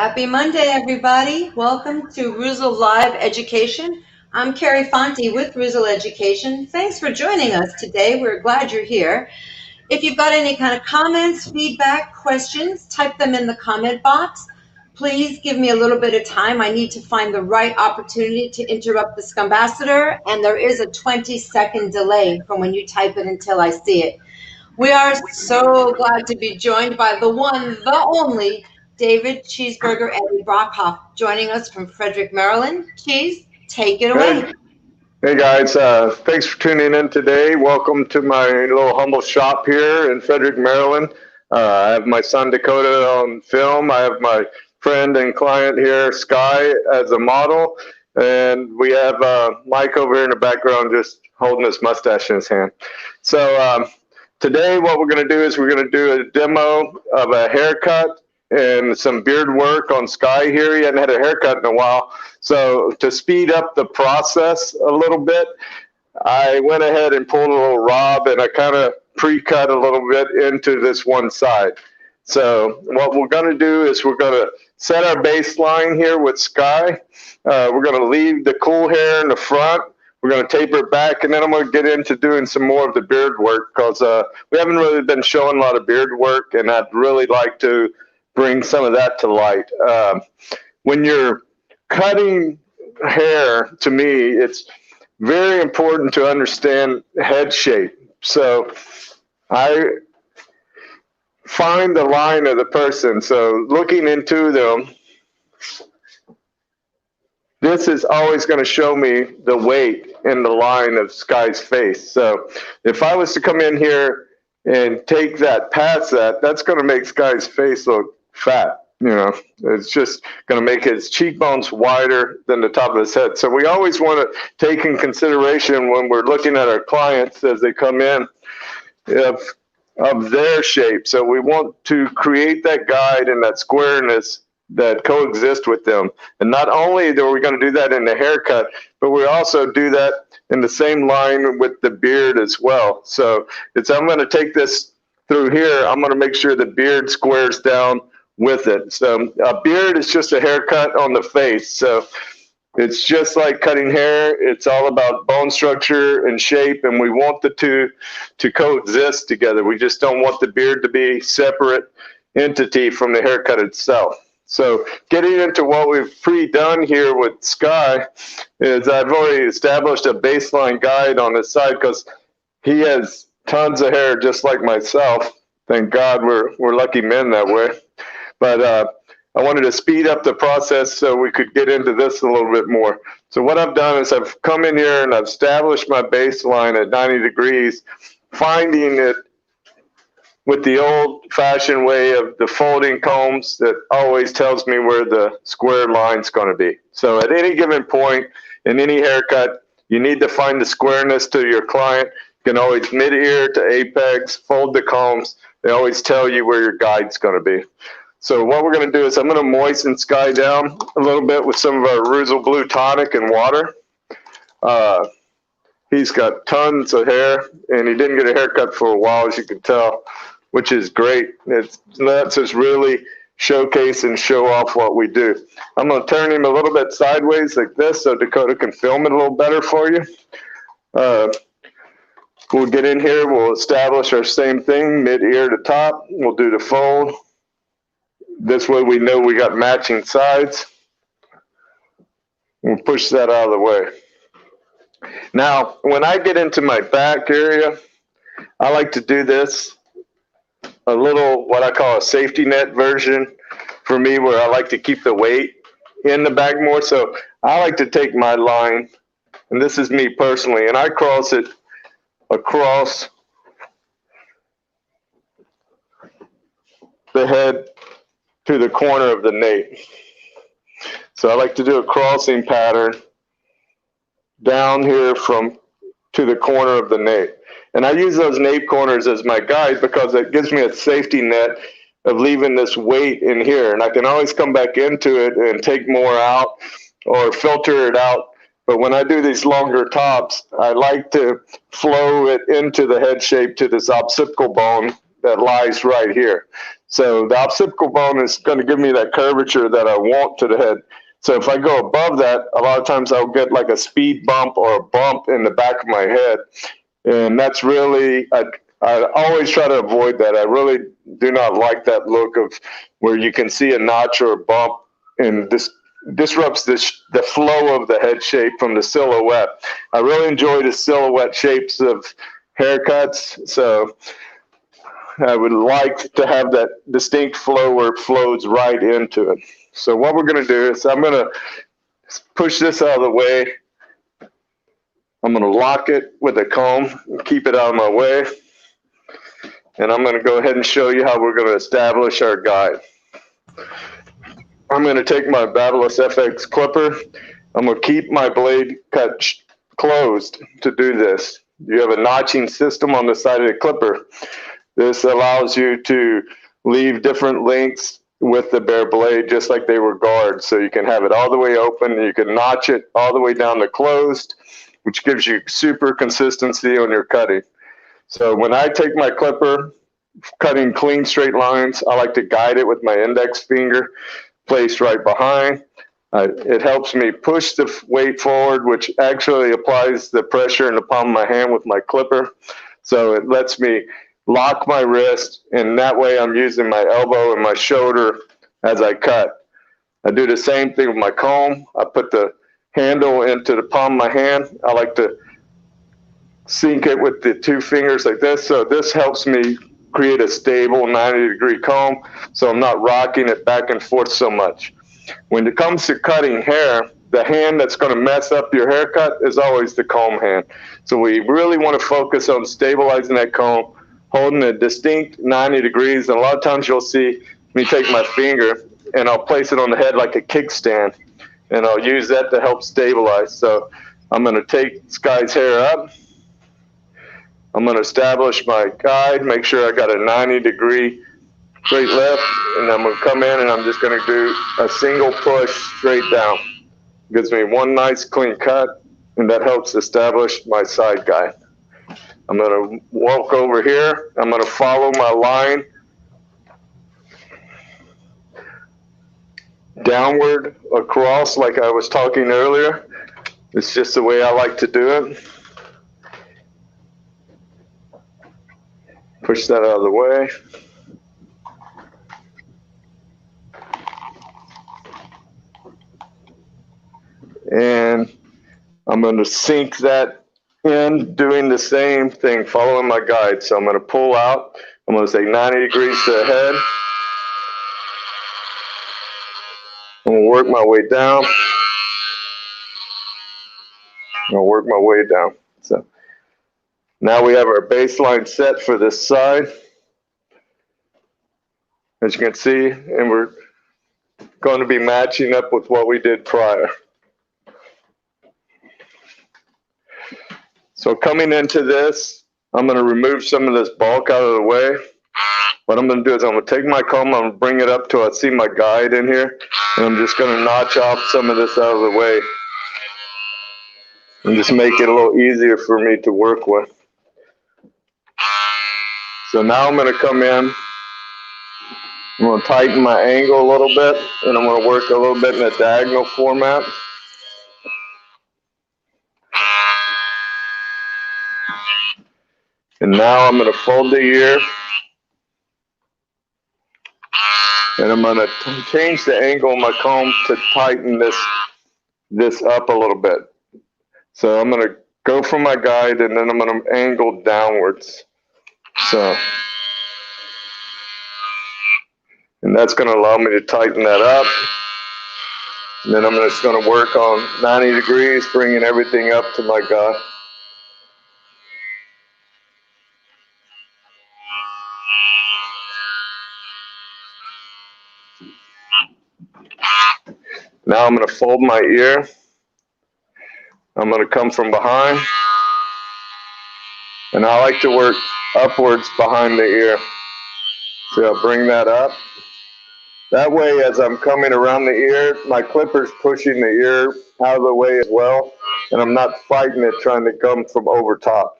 Happy Monday, everybody. Welcome to Reuzel Live Education. I'm Carrie Fonte with ReuzelEducation. Thanks for joining us today. We're glad you're here. If you've got any kind of comments, feedback, questions, type them in the comment box. Please give me a little bit of time. I need to find the right opportunity to interrupt the Scumbassador, and there is a 20-second delay from when you type it until I see it. We are so glad to be joined by the one, the only, David Chzbrgbr Eddy Brockhoeft, joining us from Fredrick, Maryland. Cheese, take it away. Hey guys, thanks for tuning in today. Welcome to my little humble shop here in Fredrick, Maryland. I have my son Dakota on film. I have my friend and client here, Sky, as a model. And we have Mike over here in the background just holding his mustache in his hand. So today what we're going to do is we're going to do a demo of a haircut and some beard work on Sky here. He hadn't had a haircut in a while. So to speed up the process a little bit, I went ahead and pulled a little rob and I kind of pre-cut a little bit into this one side. So what we're going to do is we're going to set our baseline here with Sky. We're going to leave the cool hair in the front. We're going to taper it back, and then I'm going to get into doing some more of the beard work because we haven't really been showing a lot of beard work, and I'd really like to bring some of that to light. When you're cutting hair, to me, it's very important to understand head shape. So I find the line of the person. So looking into them, this is always going to show me the weight in the line of Sky's face. So if I was to come in here and take that past that, that's going to make Sky's face look fat. You know, it's just going to make his cheekbones wider than the top of his head. So we always want to take in consideration when we're looking at our clients as they come in of their shape. So we want to create that guide and that squareness that coexist with them. And not only are we going to do that in the haircut, but we also do that in the same line with the beard as well. So I'm going to take this through here. I'm going to make sure the beard squares down with it. So a beard is just a haircut on the face. So it's just like cutting hair. It's all about bone structure and shape, and we want the two to coexist together. We just don't want the beard to be a separate entity from the haircut itself. So getting into what we've pre-done here with Sky is I've already established a baseline guide on his side because he has tons of hair just like myself. Thank God we're lucky men that way. But I wanted to speed up the process so we could get into this a little bit more. So what I've done is I've come in here and I've established my baseline at 90 degrees, finding it with the old-fashioned way of the folding combs that always tells me where the square line's going to be. So at any given point in any haircut, you need to find the squareness to your client. You can always mid-ear to apex, fold the combs. They always tell you where your guide's going to be. So what we're going to do is I'm going to moisten Sky down a little bit with some of our Reuzel Blue Tonic and water. He's got tons of hair, and he didn't get a haircut for a while, as you can tell, which is great. It lets us really showcase and show off what we do. I'm going to turn him a little bit sideways like this so Dakota can film it a little better for you. We'll get in here. We'll establish our same thing, mid-ear to top. We'll do the fold. This way we know we got matching sides. We'll push that out of the way. Now, when I get into my back area, I like to do this a little, what I call a safety net version for me, where I like to keep the weight in the back more. So I like to take my line, and this is me personally, and I cross it across the head to the corner of the nape. So I like to do a crossing pattern down here to the corner of the nape. And I use those nape corners as my guide because it gives me a safety net of leaving this weight in here. And I can always come back into it and take more out or filter it out. But when I do these longer tops, I like to flow it into the head shape to this occipital bone that lies right here. So the occipital bone is going to give me that curvature that I want to the head. So if I go above that, a lot of times I'll get like a speed bump or a bump in the back of my head. And that's really, I always try to avoid that. I really do not like that look of where you can see a notch or a bump, and this disrupts the flow of the head shape from the silhouette. I really enjoy the silhouette shapes of haircuts, so I would like to have that distinct flow where it flows right into it. So what we're going to do is I'm going to push this out of the way. I'm going to lock it with a comb and keep it out of my way. And I'm going to go ahead and show you how we're going to establish our guide. I'm going to take my Babyliss FX clipper. I'm going to keep my blade cut closed to do this. You have a notching system on the side of the clipper. This allows you to leave different lengths with the bare blade just like they were guards. So you can have it all the way open, and you can notch it all the way down to closed, which gives you super consistency on your cutting. So when I take my clipper, cutting clean straight lines, I like to guide it with my index finger placed right behind. It helps me push the weight forward, which actually applies the pressure in the palm of my hand with my clipper. So it lets me lock my wrist, and that way I'm using my elbow and my shoulder as I cut. I do the same thing with my comb. I put the handle into the palm of my hand. I like to sink it with the two fingers like this. So this helps me create a stable 90-degree comb, so I'm not rocking it back and forth so much. When it comes to cutting hair, the hand that's going to mess up your haircut is always the comb hand. So we really want to focus on stabilizing that comb, holding a distinct 90 degrees. And a lot of times you'll see me take my finger and I'll place it on the head like a kickstand, and I'll use that to help stabilize. So I'm going to take this guy's hair up. I'm going to establish my guide, make sure I got a 90-degree straight left, and I'm going to come in and I'm just going to do a single push straight down. Gives me one nice clean cut, and that helps establish my side guide. I'm going to walk over here. I'm going to follow my line downward across like I was talking earlier. It's just the way I like to do it. Push that out of the way. And I'm going to sink that in, doing the same thing, following my guide. So I'm going to pull out. I'm going to say 90 degrees to the head. I'm going to work my way down. I'm going to work my way down. So now we have our baseline set for this side, as you can see, and we're going to be matching up with what we did prior. So coming into this, I'm going to remove some of this bulk out of the way. What I'm going to do is I'm going to take my comb, I'm going to bring it up till I see my guide in here, and I'm just going to notch off some of this out of the way and just make it a little easier for me to work with. So now I'm going to come in, I'm going to tighten my angle a little bit, and I'm going to work a little bit in a diagonal format. And now I'm going to fold the ear, and I'm going to change the angle of my comb to tighten this up a little bit. So I'm going to go for my guide, and then I'm going to angle downwards. So, and that's going to allow me to tighten that up. And then I'm just going to work on 90 degrees, bringing everything up to my guide. Now I'm going to fold my ear. I'm going to come from behind. And I like to work upwards behind the ear. So I'll bring that up. That way, as I'm coming around the ear, my clipper's pushing the ear out of the way as well. And I'm not fighting it, trying to come from over top.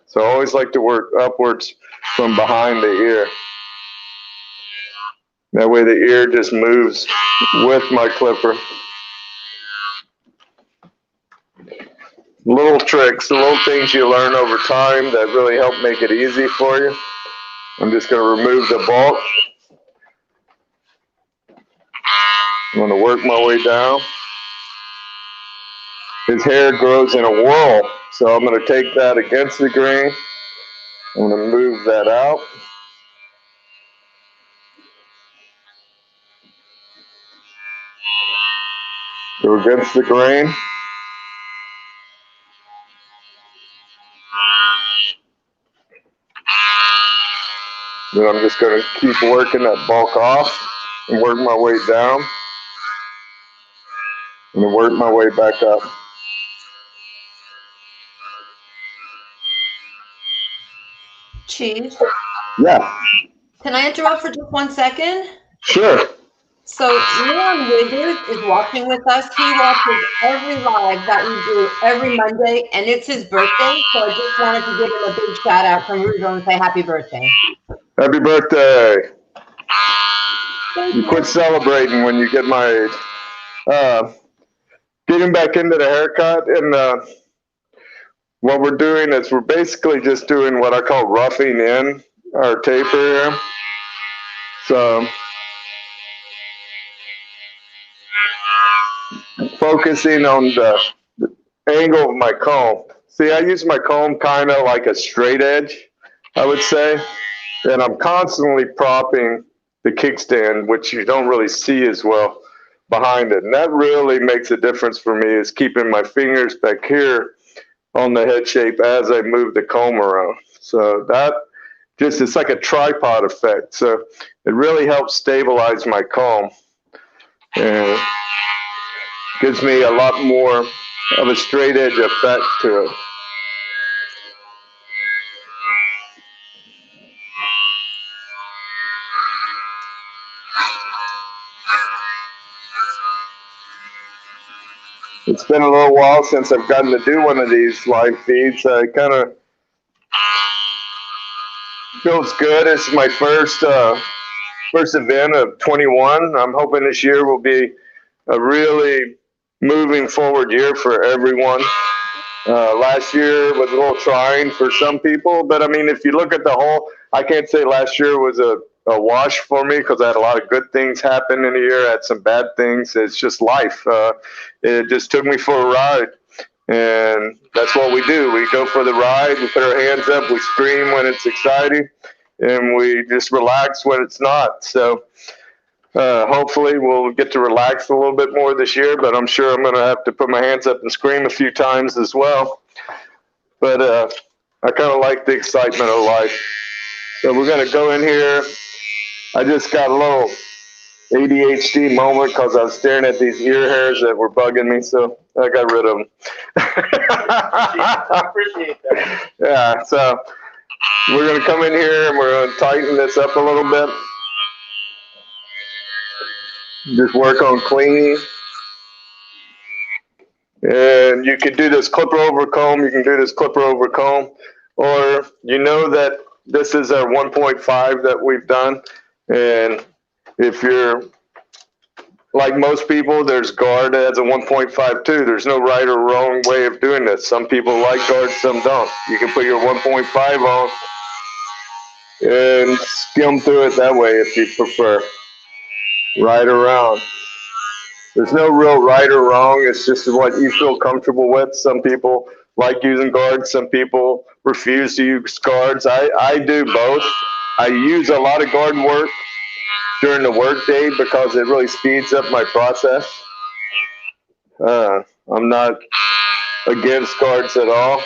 So I always like to work upwards from behind the ear. That way the ear just moves with my clipper. Little tricks, the little things you learn over time that really help make it easy for you. I'm just going to remove the bulk. I'm going to work my way down. His hair grows in a whirl, so I'm going to take that against the grain. I'm going to move that out. Go against the grain. Then I'm just going to keep working that bulk off and work my way down. And then work my way back up. Cheese. Yeah. Can I interrupt for just 1 second? Sure. So Leon Withers is watching with us. He watches every live that we do every Monday, and it's his birthday. So I just wanted to give him a big shout out from Reuzel and say happy birthday. Happy birthday. Thank You you. quit celebrating when you get my age. Getting back into the haircut, and what we're doing is we're basically just doing what I call roughing in our taper here. So focusing on the angle of my comb. See, I use my comb kind of like a straight edge, I would say. And I'm constantly propping the kickstand, which you don't really see as well behind it. And that really makes a difference for me, is keeping my fingers back here on the head shape as I move the comb around. So that just, it's like a tripod effect. So it really helps stabilize my comb and gives me a lot more of a straight edge effect to it. It's been a little while since I've gotten to do one of these live feeds. I kind of feels good. It's my first event of 21. I'm hoping this year will be a really moving forward year for everyone. Last year was a little trying for some people, but I mean, if you look at the whole, I can't say last year was a wash for me, because I had a lot of good things happen in the year. I had some bad things. It's just life. It just took me for a ride. And that's what we do. We go for the ride, we put our hands up, we scream when it's exciting, and we just relax when it's not. So hopefully we'll get to relax a little bit more this year, but I'm sure I'm going to have to put my hands up and scream a few times as well. But I kind of like the excitement of life. So we're going to go in here. I just got a little ADHD moment because I was staring at these ear hairs that were bugging me, so I got rid of them. I appreciate that. Yeah, so we're going to come in here and we're going to tighten this up a little bit. Just work on cleaning. And you can do this clipper over comb, you can do this clipper over comb, or you know that this is our 1.5 that we've done. And if you're like most people, there's guard that has a 1.5 too. There's no right or wrong way of doing this. Some people like guard, some don't. You can put your 1.5 on and skim through it that way if you prefer. Right around. There's no real right or wrong. It's just what you feel comfortable with. Some people like using guards. Some people refuse to use guards. I do both. I use a lot of guard work during the workday because it really speeds up my process. I'm not against guards at all.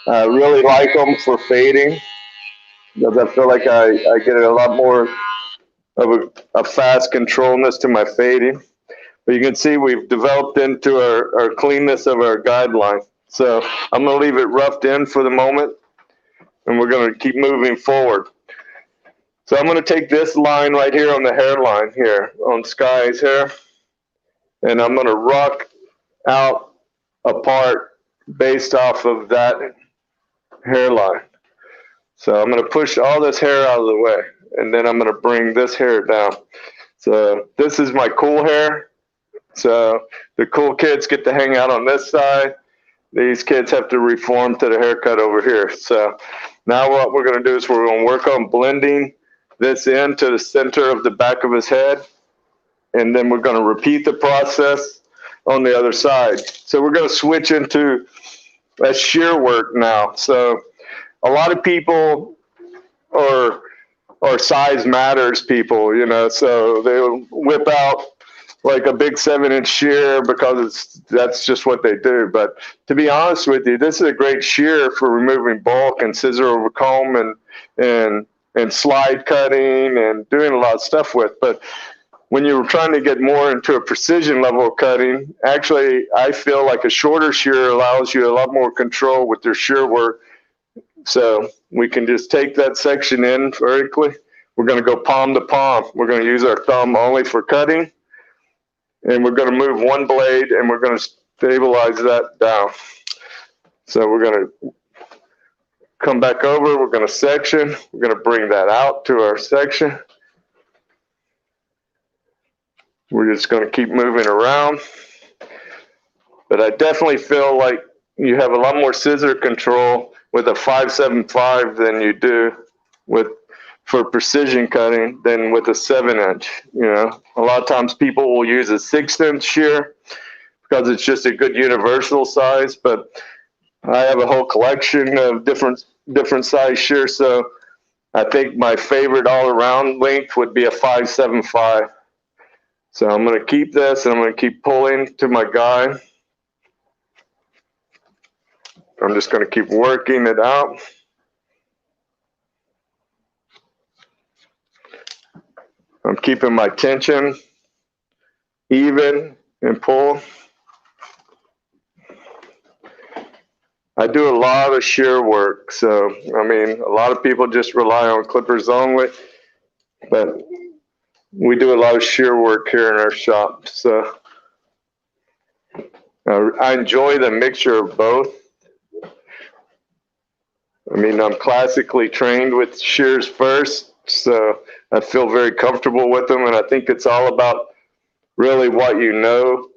I really like them for fading because I feel like I get a lot more of a fast controlness to my fading. But you can see we've developed into our cleanness of our guideline. So I'm going to leave it roughed in for the moment, and we're going to keep moving forward. So I'm going to take this line right here on the hairline here, on Sky's hair, and I'm going to rock out a part based off of that hairline. So I'm going to push all this hair out of the way. and then I'm going to bring this hair down. So this is my cool hair. So the cool kids get to hang out on this side. These kids have to reform to the haircut over here. So now what we're going to do is we're going to work on blending this into the center of the back of his head. And then we're going to repeat the process on the other side. So we're going to switch into a shear work now. So a lot of people are size matters people, you know, so they'll whip out like a big 7-inch shear because that's just what they do. But to be honest with you, this is a great shear for removing bulk and scissor over comb and slide cutting and doing a lot of stuff with. But when you're trying to get more into a precision level of cutting, actually, I feel like a shorter shear allows you a lot more control with your shear work. So we can just take that section in vertically. We're going to go palm to palm. We're going to use our thumb only for cutting. And we're going to move one blade and we're going to stabilize that down. So we're going to come back over. We're going to section. We're going to bring that out to our section. We're just going to keep moving around. But I definitely feel like you have a lot more scissor control with a 5.75 than you do for precision cutting than with a 7-inch. You know, a lot of times people will use a 6-inch shear because it's just a good universal size. But I have a whole collection of different size shears. So I think my favorite all-around length would be a 5.75. So I'm going to keep this and I'm going to keep pulling to my guide. I'm just going to keep working it out. I'm keeping my tension even and pull. I do a lot of shear work. So, I mean, a lot of people just rely on clippers only, but we do a lot of shear work here in our shop. So I enjoy the mixture of both. I mean, I'm classically trained with shears first, so I feel very comfortable with them, and I think it's all about really what you know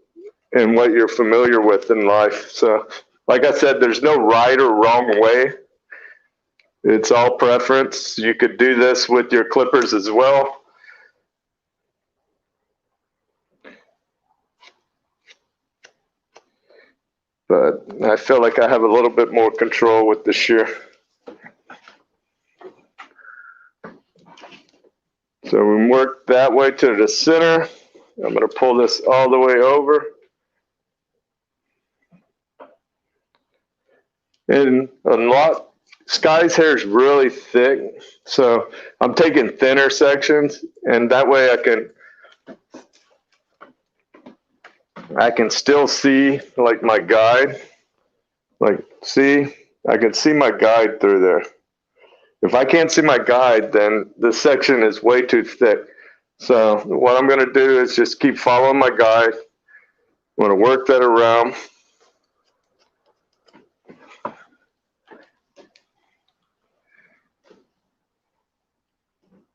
and what you're familiar with in life. So, like I said, there's no right or wrong way. It's all preference. You could do this with your clippers as well. But I feel like I have a little bit more control with the shear. So we work that way to the center. I'm going to pull this all the way over. And Sky's hair is really thick, so I'm taking thinner sections, and that way I can still see like my guide. Like, see, I can see my guide through there. If I can't see my guide, then the section is way too thick. So what I'm going to do is just keep following my guide. I'm going to work that around.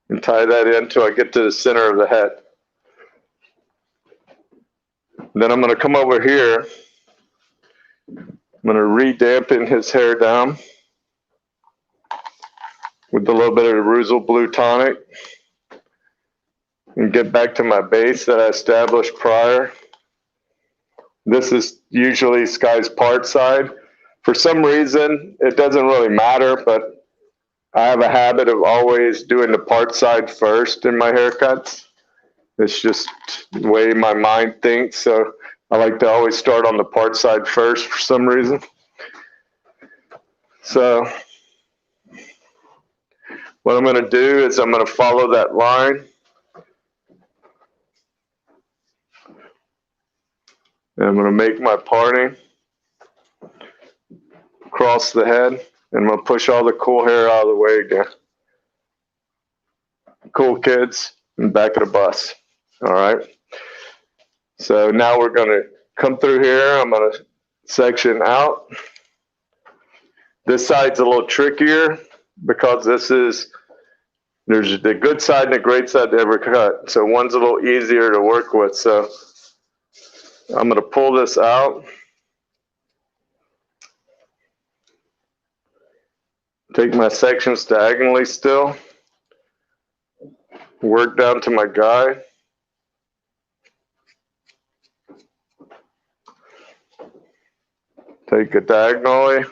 And tie that in until I get to the center of the head. Then I'm going to come over here. I'm going to re-dampen his hair down with a little bit of the Reuzel Blue Tonic and get back to my base that I established prior. This is usually Sky's part side. For some reason, it doesn't really matter, but I have a habit of always doing the part side first in my haircuts. It's just the way my mind thinks, so I like to always start on the part side first for some reason. So what I'm going to do is I'm going to follow that line. And I'm going to make my parting across the head, and I'm going to push all the cool hair out of the way again. Cool kids in the back of the bus. All right. So now we're going to come through here. I'm going to section out. This side's a little trickier because this is there's the good side and the great side to every cut. So one's a little easier to work with. So I'm going to pull this out. Take my sections diagonally still. Work down to my guide. Take it diagonally.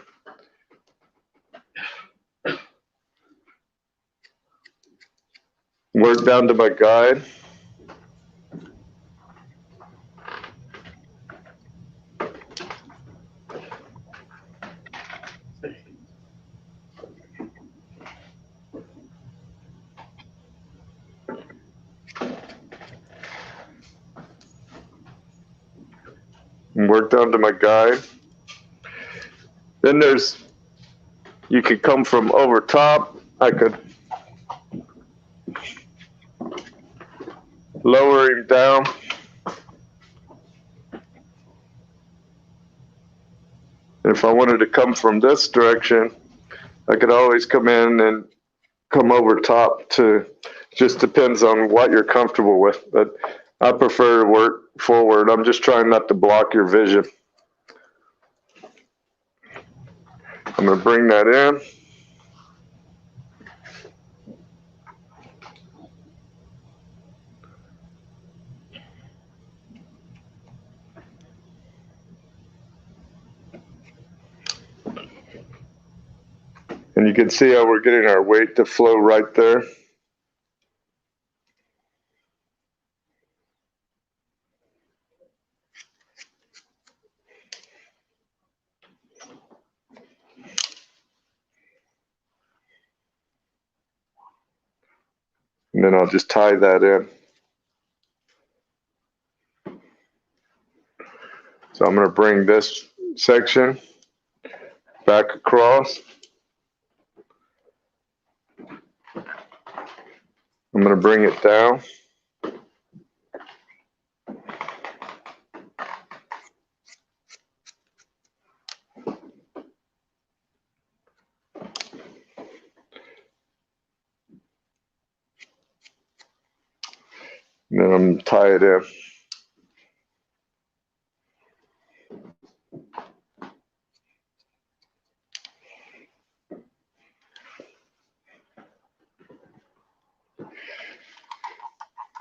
Work down to my guide. And work down to my guide. Then you could come from over top. I could lower him down. If I wanted to come from this direction, I could always come in and come over top to, just depends on what you're comfortable with. But I prefer to work forward. I'm just trying not to block your vision. I'm going to bring that in. And you can see how we're getting our weight to flow right there. And then I'll just tie that in. So I'm going to bring this section back across. I'm going to bring it down. And then I'm going to tie it in.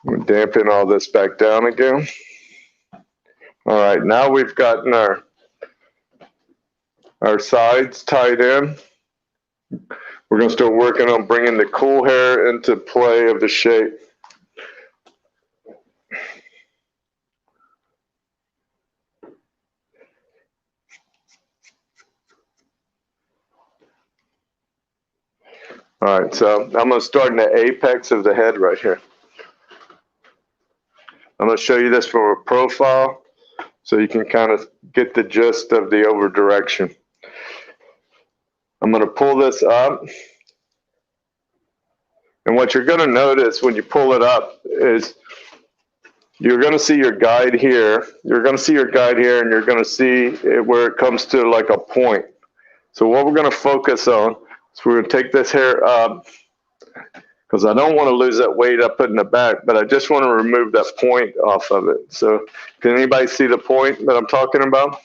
I'm going to dampen all this back down again. All right, now we've gotten our sides tied in. We're going to start working on bringing the cool hair into play of the shape. All right, so I'm going to start in the apex of the head right here. I'm going to show you this from a profile so you can kind of get the gist of the over direction. I'm going to pull this up. And what you're going to notice when you pull it up is you're going to see your guide here. You're going to see your guide here, and you're going to see it where it comes to like a point. So what we're going to focus on is we're going to take this hair up, because I don't want to lose that weight I put in the back, but I just want to remove that point off of it. So can anybody see the point that I'm talking about?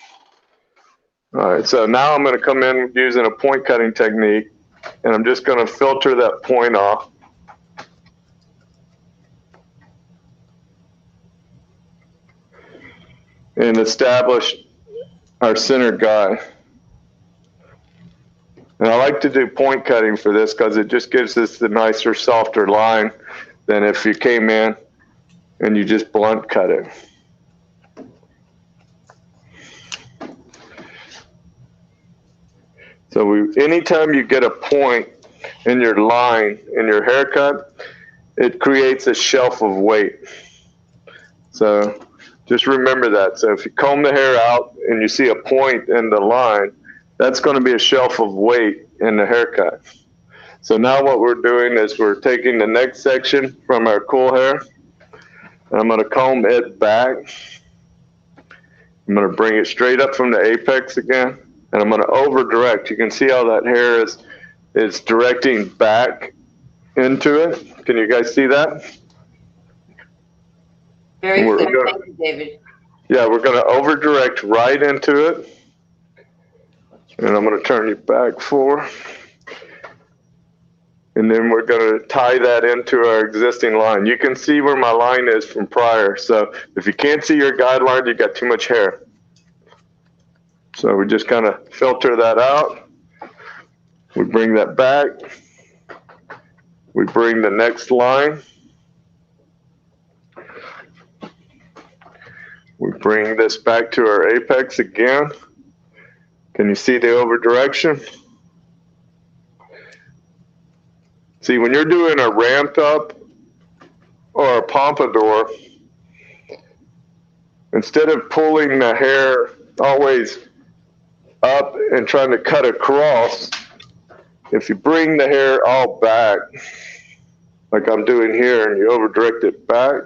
All right, so now I'm going to come in using a point cutting technique, and I'm just going to filter that point off. And establish our center guide. And I like to do point cutting for this because it just gives us the nicer, softer line than if you came in and you just blunt cut it. So anytime you get a point in your line, in your haircut, it creates a shelf of weight. So just remember that. So if you comb the hair out and you see a point in the line, that's going to be a shelf of weight in the haircut. So now what we're doing is we're taking the next section from our cool hair, and I'm going to comb it back. I'm going to bring it straight up from the apex again, and I'm going to over direct. You can see how that hair is directing back into it. Can you guys see that? Very clear. Thank you, David. Yeah, we're going to over direct right into it. And I'm going to turn you back forward. And then we're going to tie that into our existing line. You can see where my line is from prior. So if you can't see your guideline, you've got too much hair. So we just kind of filter that out. We bring that back. We bring the next line. We bring this back to our apex again. Can you see the over direction? See, when you're doing a ramped up or a pompadour, instead of pulling the hair always up and trying to cut across, if you bring the hair all back, like I'm doing here, and you over direct it back,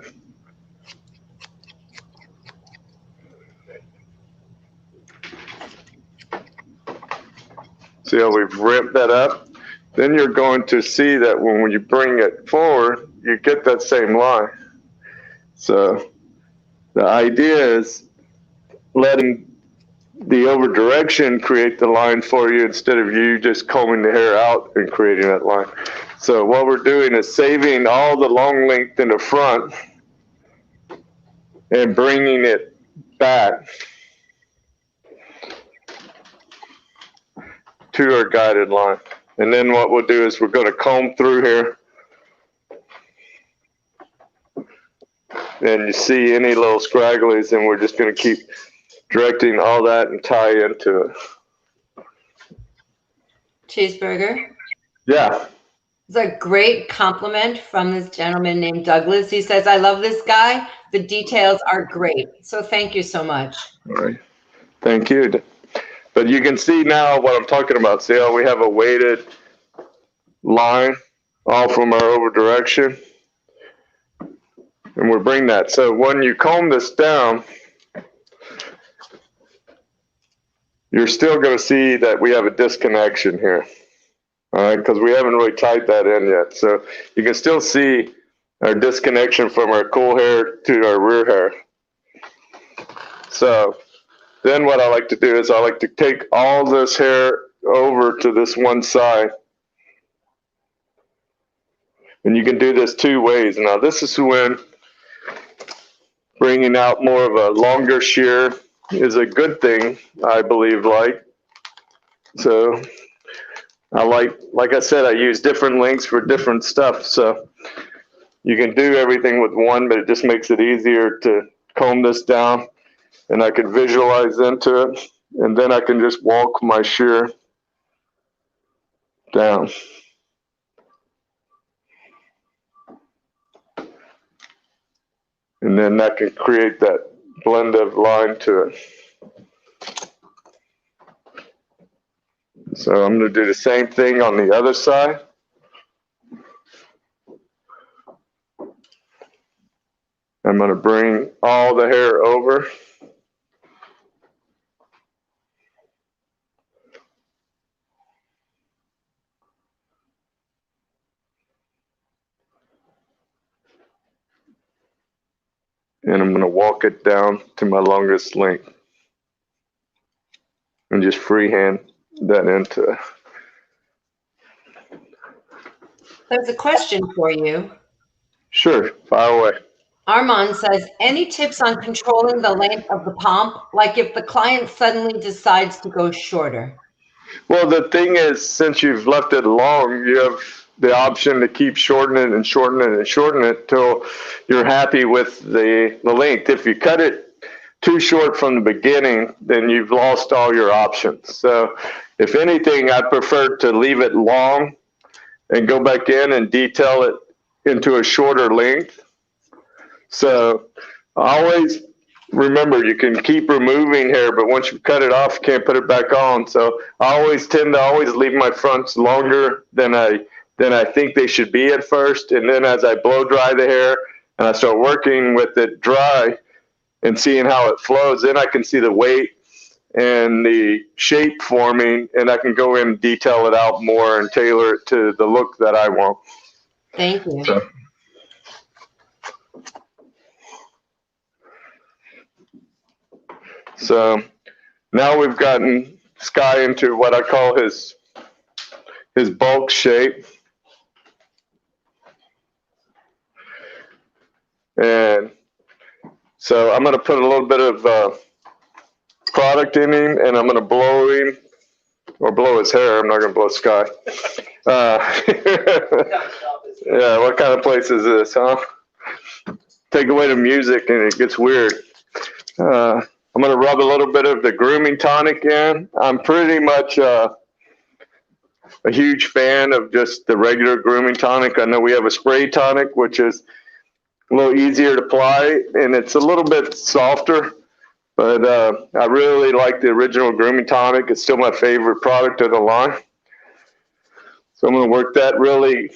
see how we've ramped that up? Then you're going to see that when you bring it forward, you get that same line. So the idea is letting the over direction create the line for you instead of you just combing the hair out and creating that line. So what we're doing is saving all the long length in the front and bringing it back to our guided line. And then what we'll do is we're going to comb through here. And you see any little scragglies, and we're just going to keep directing all that and tie into it. Chzbrgbr? Yeah. It's a great compliment from this gentleman named Douglas. He says, I love this guy. The details are great. So thank you so much. All right. Thank you. But you can see now what I'm talking about. See how we have a weighted line all from our over direction? And we'll bring that. So when you comb this down, you're still going to see that we have a disconnection here. All right, because we haven't really tied that in yet. So you can still see our disconnection from our cool hair to our rear hair. So then what I like to do is I like to take all this hair over to this one side. And you can do this two ways. Now this is when bringing out more of a longer shear is a good thing, I believe. So I like I said, I use different lengths for different stuff. So you can do everything with one, but it just makes it easier to comb this down, and I can visualize into it, and then I can just walk my shear down. And then that can create that blend of line to it. So I'm going to do the same thing on the other side. I'm going to bring all the hair over. And I'm going to walk it down to my longest length. And just freehand that into it. There's a question for you. Sure, fire away. Armand says, any tips on controlling the length of the pomp? Like if the client suddenly decides to go shorter? Well, the thing is, since you've left it long, you have the option to keep shortening it and shortening it and shortening it till you're happy with the length. If you cut it too short from the beginning, then you've lost all your options. So if anything, I prefer to leave it long and go back in and detail it into a shorter length. So always remember, you can keep removing hair, but once you cut it off, you can't put it back on. So I always tend to leave my fronts longer than I think they should be at first. And then as I blow dry the hair and I start working with it dry and seeing how it flows, then I can see the weight and the shape forming, and I can go in and detail it out more and tailor it to the look that I want. Thank you. So now we've gotten Sky into what I call his bulk shape. And so I'm going to put a little bit of product in him, and I'm going to blow him, or blow his hair. I'm not going to blow Sky. Yeah, what kind of place is this, huh? Take away the music and it gets weird. I'm going to rub a little bit of the grooming tonic in. I'm pretty much a huge fan of just the regular grooming tonic. I know we have a spray tonic, which is a little easier to apply, and it's a little bit softer. But I really like the original grooming tonic. It's still my favorite product of the line. So I'm going to work that really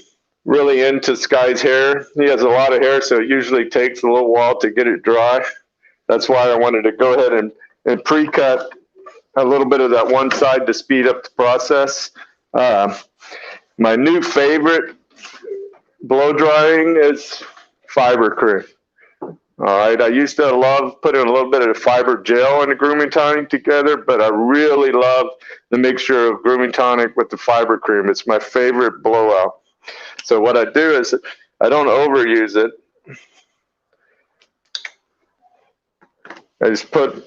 into Sky's hair. He has a lot of hair, so it usually takes a little while to get it dry. That's why I wanted to go ahead and pre-cut a little bit of that one side to speed up the process. My new favorite blow drying is fiber cream. All right, I used to love putting a little bit of fiber gel and the grooming tonic together, but I really love the mixture of grooming tonic with the fiber cream. It's my favorite blowout. So what I do is I don't overuse it. I just put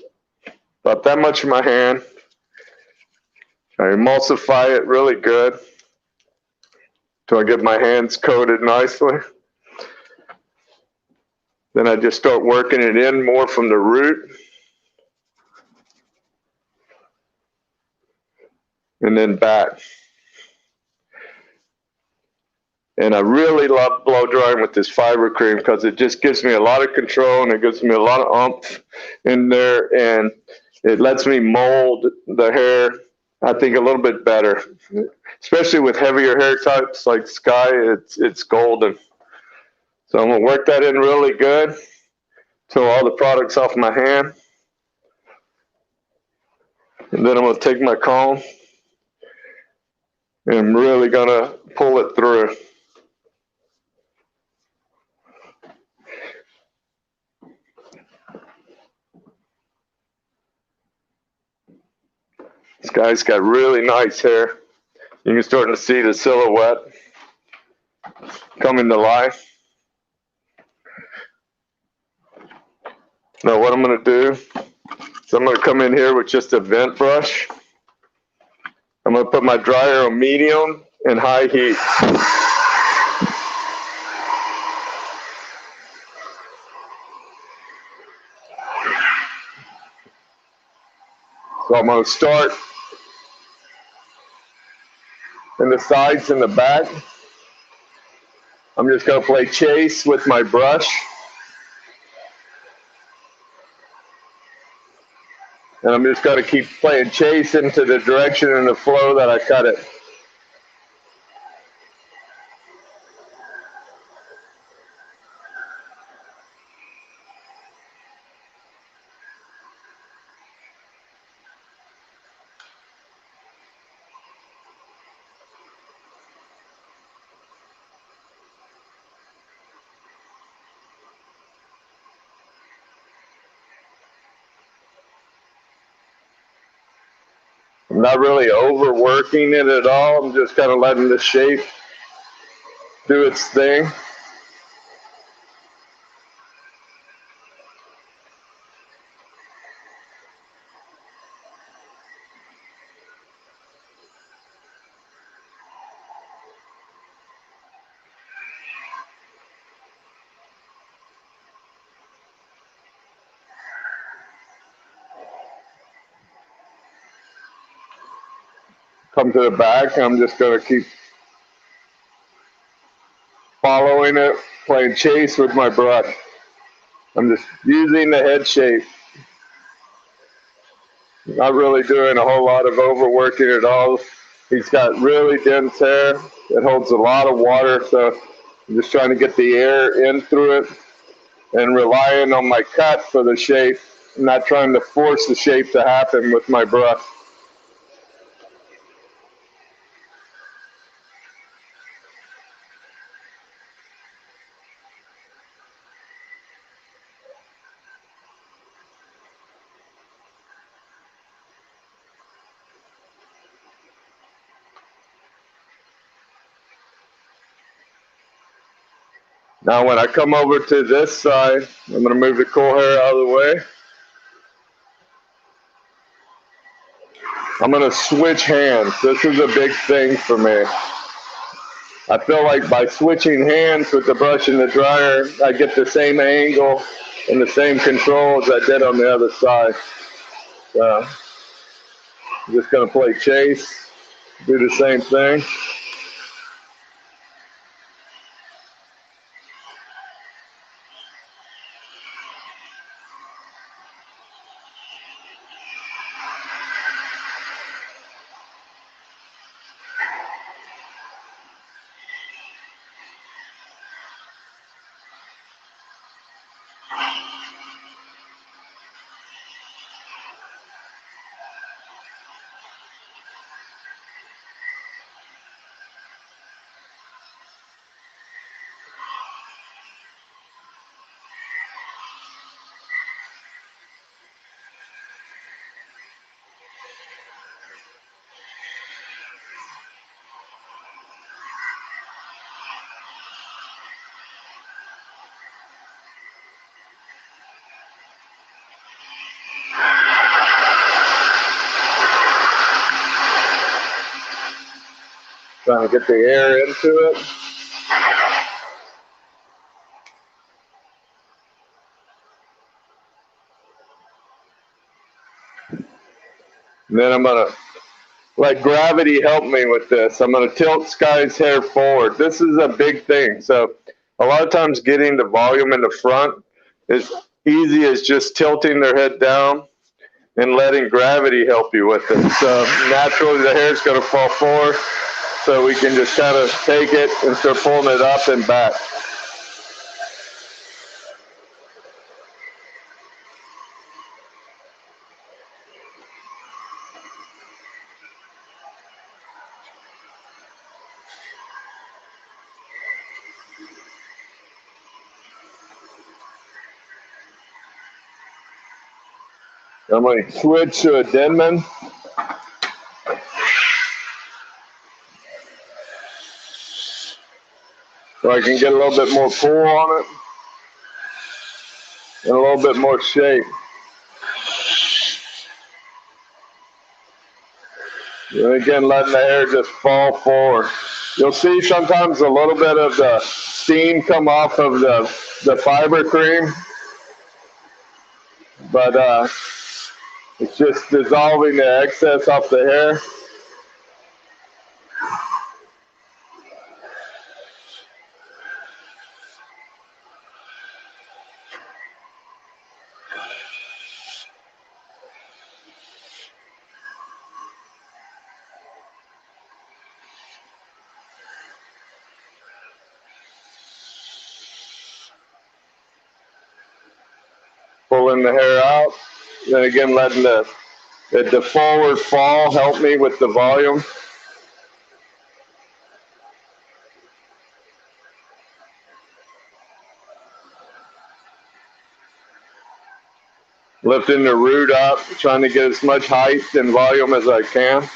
about that much in my hand. I emulsify it really good till I get my hands coated nicely. Then I just start working it in more from the root. And then back. And I really love blow drying with this fiber cream because it just gives me a lot of control and it gives me a lot of oomph in there, and it lets me mold the hair, I think, a little bit better. Especially with heavier hair types like Sky, it's golden. So I'm going to work that in really good till all the product's off my hand. And then I'm going to take my comb and I'm really going to pull it through. This guy's got really nice hair. You can start to see the silhouette coming to life. Now what I'm going to do is I'm going to come in here with just a vent brush. I'm going to put my dryer on medium and high heat. So I'm going to start in the sides and the back. I'm just going to play chase with my brush. And I'm just going to keep playing chase into the direction and the flow that I cut it. I'm not really overworking it at all. I'm just kind of letting the shape do its thing. Come to the back, I'm just going to keep following it, playing chase with my brush. I'm just using the head shape. Not really doing a whole lot of overworking at all. He's got really dense hair. It holds a lot of water, so I'm just trying to get the air in through it and relying on my cut for the shape, not trying to force the shape to happen with my brush. Now when I come over to this side, I'm going to move the cool hair out of the way. I'm going to switch hands. This is a big thing for me. I feel like by switching hands with the brush and the dryer, I get the same angle and the same control as I did on the other side. So I'm just going to play chase, do the same thing. Trying to get the air into it. And then I'm going to let gravity help me with this. I'm going to tilt Sky's hair forward. This is a big thing. So a lot of times getting the volume in the front is easy as just tilting their head down and letting gravity help you with it. So naturally the hair is going to fall forward, so we can just kind of take it and start pulling it up and back. I'm going to switch to a Denman. So I can get a little bit more pull on it and a little bit more shape. And again, letting the hair just fall forward. You'll see sometimes a little bit of the steam come off of the fiber cream, but it's just dissolving the excess off the hair. Pulling the hair out, then again letting the forward fall help me with the volume. Lifting the root up, trying to get as much height and volume as I can.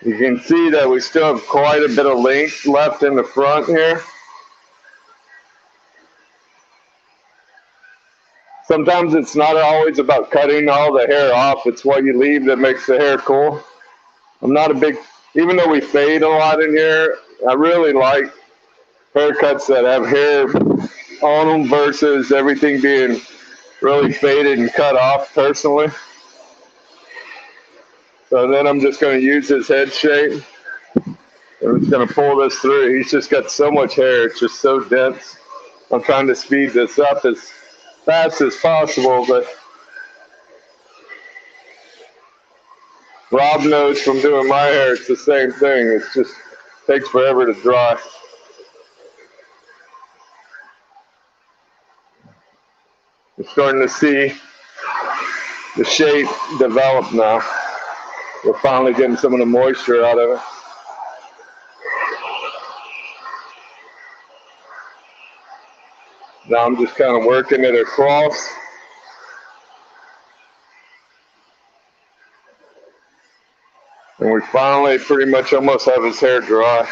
You can see that we still have quite a bit of length left in the front here. Sometimes it's not always about cutting all the hair off. It's what you leave that makes the hair cool. I'm not a big, even though we fade a lot in here, I really like haircuts that have hair on them versus everything being really faded and cut off personally. So then I'm just going to use his head shape. I'm just going to pull this through. He's just got so much hair. It's just so dense. I'm trying to speed this up as fast as possible, but Rob knows from doing my hair, it's the same thing. It's just Takes forever to dry. We're starting to see the shape develop now. We're finally getting some of the moisture out of it. Now I'm just kind of working it across. And we finally pretty much almost have his hair dry.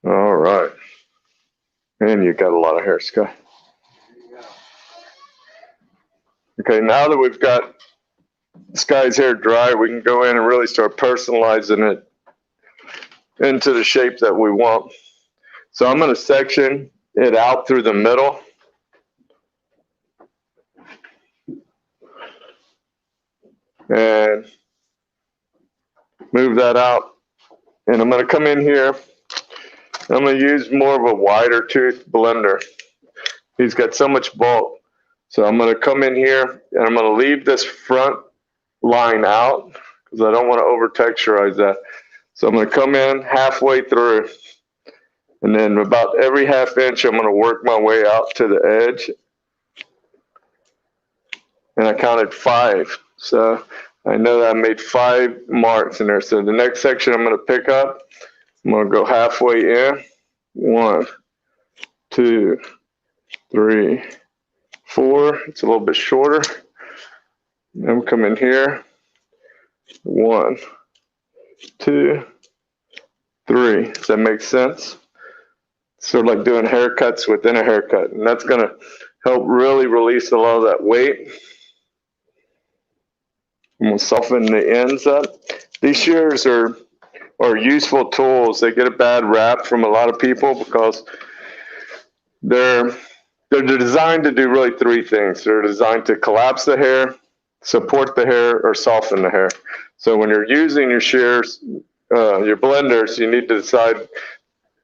All right. And you got a lot of hair, Sky. Okay, now that we've got Sky's hair dry, we can go in and really start personalizing it into the shape that we want. So I'm going to section it out through the middle. And move that out. And I'm going to come in here. I'm going to use more of a wider tooth blender. He's got so much bulk. So I'm going to come in here and I'm going to leave this front line out because I don't want to over texturize that. So I'm going to come in halfway through. And then about every half inch, I'm going to work my way out to the edge. And I counted 5. So I know that I made 5 marks in there. So the next section I'm going to pick up, I'm going to go halfway in. 1, 2, 3, 4. It's a little bit shorter. Then we come in here. 1, 2, 3. Does that make sense? Sort of like doing haircuts within a haircut. And that's going to help really release a lot of that weight. And we'll soften the ends up. These shears are useful tools. They get a bad rap from a lot of people because they're designed to do really 3 things. They're designed to collapse the hair, support the hair, or soften the hair. So when you're using your shears, your blenders, you need to decide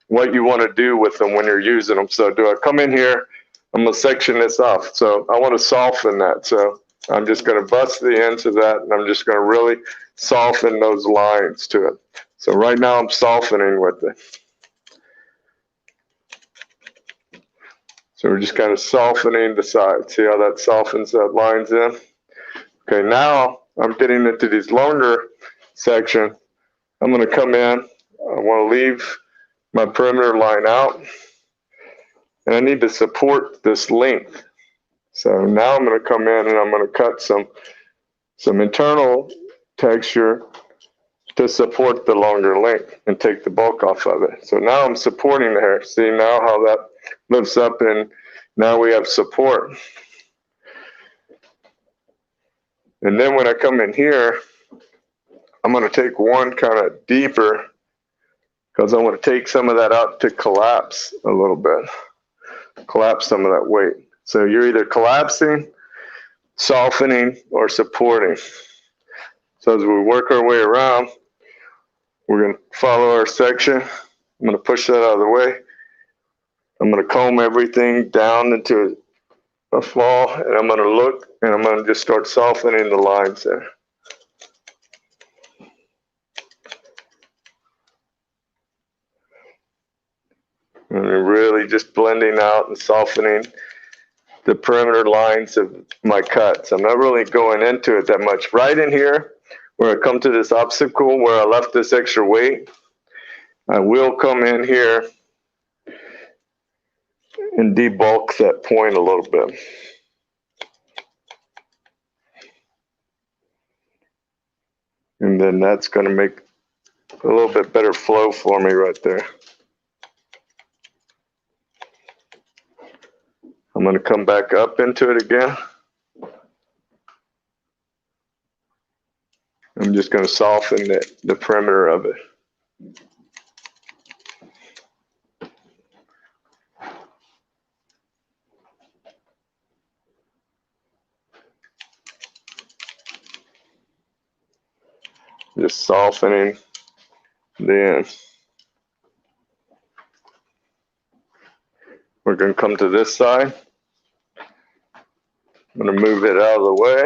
what you want to do with them when you're using them. So do I come in here, I'm going to section this off. So I want to soften that. So I'm just going to bust the ends of that, and I'm just going to really soften those lines to it. So right now I'm softening with it. So we're just kind of softening the side. See how that softens that lines in? Okay, now I'm getting into these longer section. I'm going to come in. I want to leave my perimeter line out. And I need to support this length. So now I'm going to come in and I'm going to cut some internal texture to support the longer length and take the bulk off of it. So now I'm supporting the hair. See now how that lifts up, and now we have support. And then when I come in here, I'm going to take one kind of deeper because I want to take some of that out to collapse a little bit. Collapse some of that weight. So you're either collapsing, softening, or supporting. So as we work our way around, we're going to follow our section. I'm going to push that out of the way. I'm going to comb everything down into a fall, and I'm going to look, and I'm going to just start softening the lines there. And really just blending out and softening the perimeter lines of my cuts. I'm not really going into it that much. Right in here, where I come to this obstacle where I left this extra weight, I will come in here and debulk that point a little bit. And then that's going to make a little bit better flow for me right there. I'm going to come back up into it again. I'm just going to soften the perimeter of it. Just softening. Then we're going to come to this side. I'm going to move it out of the way.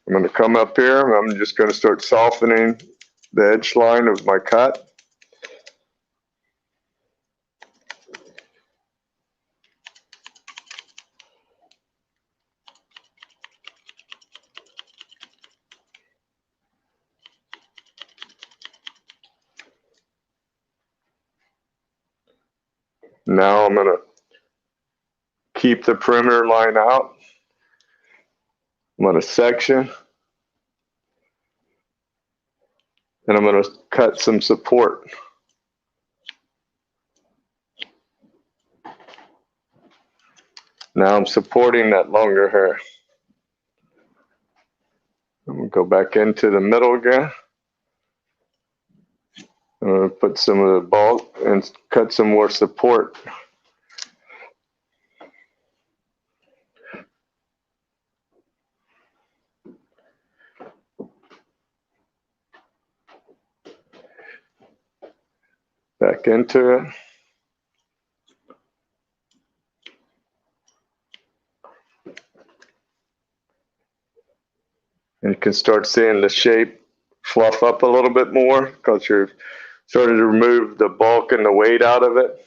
I'm going to come up here and I'm just going to start softening the edge line of my cut. Now I'm going to keep the perimeter line out. I'm going to section. And I'm going to cut some support. Now I'm supporting that longer hair. I'm going to go back into the middle again. I'm going to put some of the bulk and cut some more support. Back into it. And you can start seeing the shape fluff up a little bit more because you're starting to remove the bulk and the weight out of it.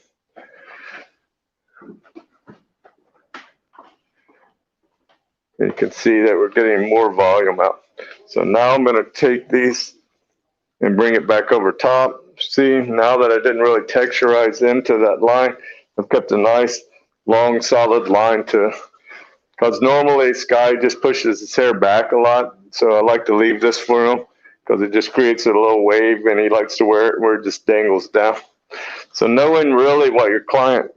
And you can see that we're getting more volume out. So now I'm going to take these and bring it back over top. See, now that I didn't really texturize into that line, I've kept a nice, long, solid line to, because normally Sky just pushes his hair back a lot. So I like to leave this for him because it just creates a little wave and he likes to wear it where it just dangles down. So knowing really what your client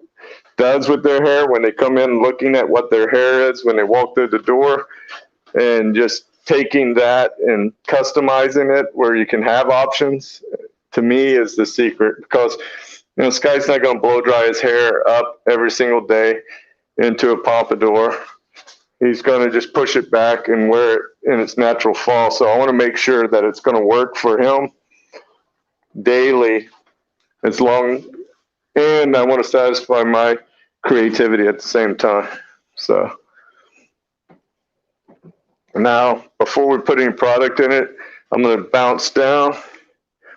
does with their hair when they come in, looking at what their hair is when they walk through the door, and just taking that and customizing it where you can have options, to me is the secret. Because Sky's not going to blow dry his hair up every single day into a pompadour. He's going to just push it back and wear it in its natural fall. So I want to make sure that it's going to work for him daily, as long, and I want to satisfy my creativity at the same time. So now, before we put any product in it, I'm going to bounce down.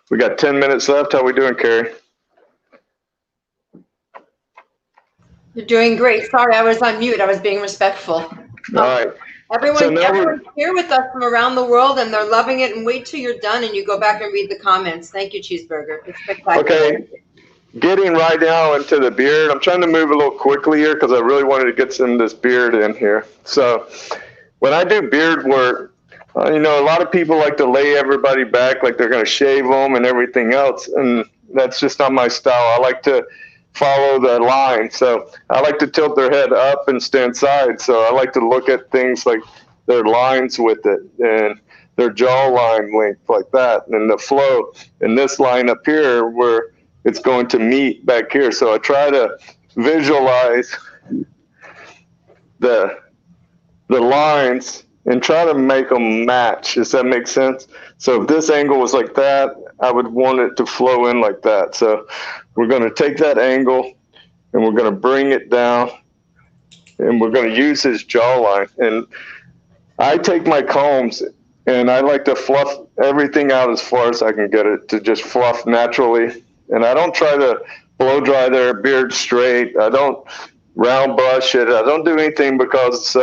We got 10 minutes left. How we doing, Carrie? You're doing great. Sorry, I was on mute. I was being respectful. All right. Everyone's here with us from around the world, and they're loving it. And wait till you're done and you go back and read the comments. Thank you, Chzbrgbr. It's spectacular. Okay. Getting right now into the beard. I'm trying to move a little quickly here because I really wanted to get some of this beard in here. So when I do beard work, a lot of people like to lay everybody back like they're going to shave them and everything else. And that's just not my style. I like to follow the line. So I like to tilt their head up and stand side. So I like to look at things like their lines with it and their jawline length like that, and the flow. And this line up here where it's going to meet back here. So I try to visualize the lines and try to make them match. Does that make sense? So if this angle was like that, I would want it to flow in like that. So we're going to take that angle and we're going to bring it down and we're going to use his jawline. And I take my combs and I like to fluff everything out as far as I can get it to just fluff naturally. And I don't try to blow dry their beard straight. I don't round brush it. I don't do anything because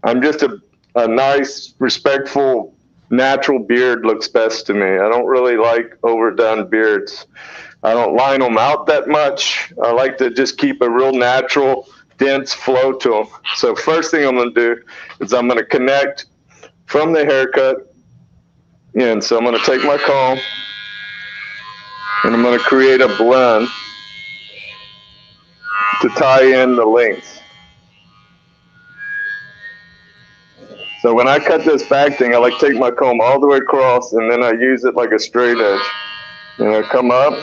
I'm just a nice, respectful, natural beard looks best to me. I don't really like overdone beards. I don't line them out that much. I like to just keep a real natural, dense flow to them. So first thing I'm going to do is I'm going to connect from the haircut in. So I'm going to take my comb and I'm going to create a blend to tie in the links. So when I cut this back thing, I like take my comb all the way across, and then I use it like a straight edge. And I come up,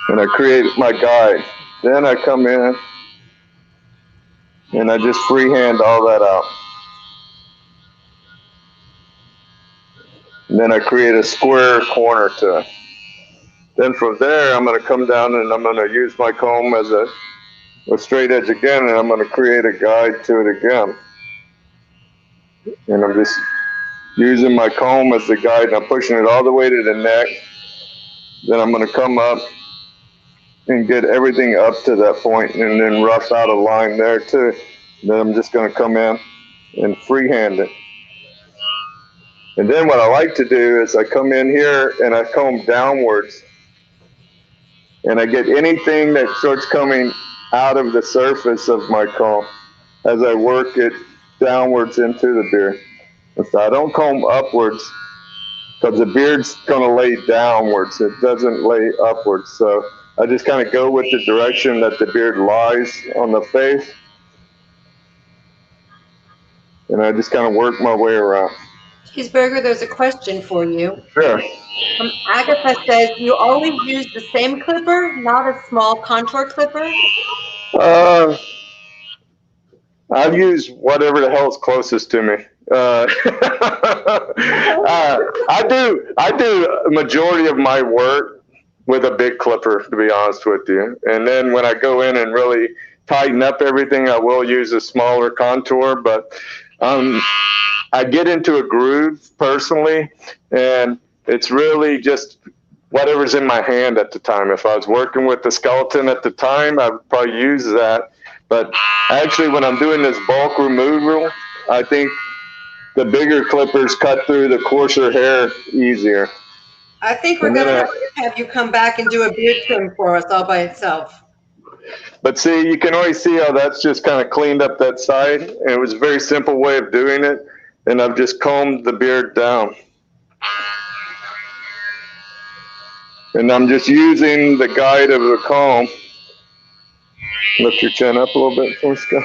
and I create my guide. Then I come in, and I just freehand all that out. And then I create a square corner to it. Then from there, I'm going to come down, and I'm going to use my comb as a straight edge again, and I'm going to create a guide to it again. And I'm just using my comb as the guide, and I'm pushing it all the way to the neck. Then I'm going to come up and get everything up to that point, and then rough out a line there too. Then I'm just going to come in and freehand it. And then what I like to do is I come in here and I comb downwards, and I get anything that starts coming out of the surface of my comb as I work it downwards into the beard. And so I don't comb upwards, because the beard's going to lay downwards. It doesn't lay upwards. So I just kind of go with the direction that the beard lies on the face, and I just kind of work my way around. Chzbrgbr, there's a question for you. Sure. Agatha says, you always use the same clipper, not a small contour clipper? I've used whatever the hell's closest to me. I do a majority of my work with a big clipper, to be honest with you. And then when I go in and really tighten up everything, I will use a smaller contour. But I get into a groove personally, and it's really just whatever's in my hand at the time. If I was working with the skeleton at the time, I would probably use that. But actually, when I'm doing this bulk removal, I think the bigger clippers cut through the coarser hair easier. I think we're going to have you come back and do a beard trim for us all by itself. But see, you can always see how that's just kind of cleaned up that side. And it was a very simple way of doing it. And I've just combed the beard down. And I'm just using the guide of the comb. Lift your chin up a little bit for us, Scott.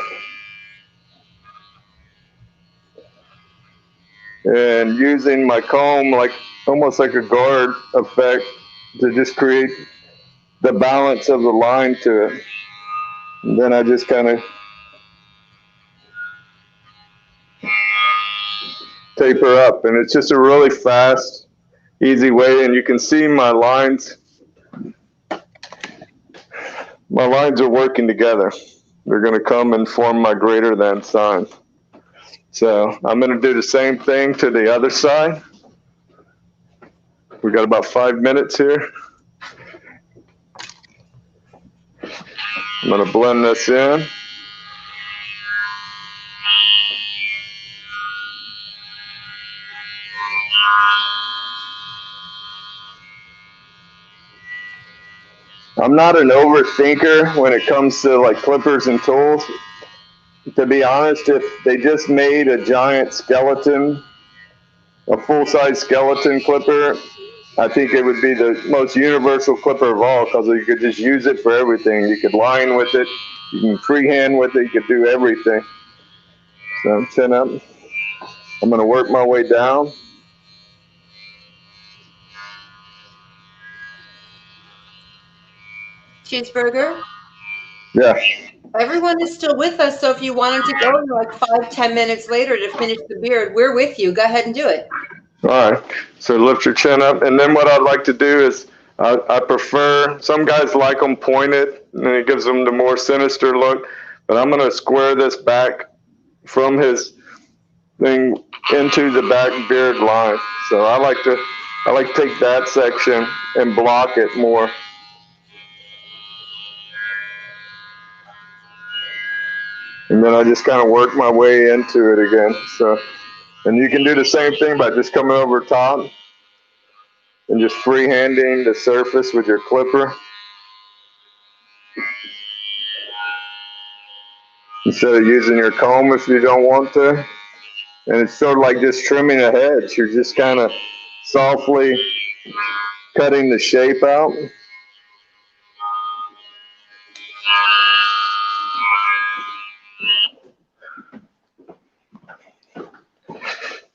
And using my comb like almost like a guard effect to just create the balance of the line to it. And then I just kind of taper up, and it's just a really fast, easy way. And you can see my lines. My lines are working together. They're going to come and form my greater than sign. So I'm going to do the same thing to the other side. We got about 5 minutes here. I'm going to blend this in. I'm not an overthinker when it comes to like clippers and tools. To be honest, if they just made a giant skeleton, a full-size skeleton clipper, I think it would be the most universal clipper of all, because you could just use it for everything. You could line with it, you can freehand with it, you could do everything. So chin up. I'm going to work my way down. Chzbrgbr? Yeah. Everyone is still with us, so if you wanted to go in like 5-10 minutes later to finish the beard, we're with you. Go ahead and do it. All right. So lift your chin up. And then what I'd like to do is I prefer, some guys like them pointed, and it gives them the more sinister look. But I'm going to square this back from his thing into the back beard line. So I like to take that section and block it more. And then I just kind of work my way into it again. So, and you can do the same thing by just coming over top and just freehanding the surface with your clipper. Instead of using your comb if you don't want to. And it's sort of like just trimming a hedge. You're just kind of softly cutting the shape out.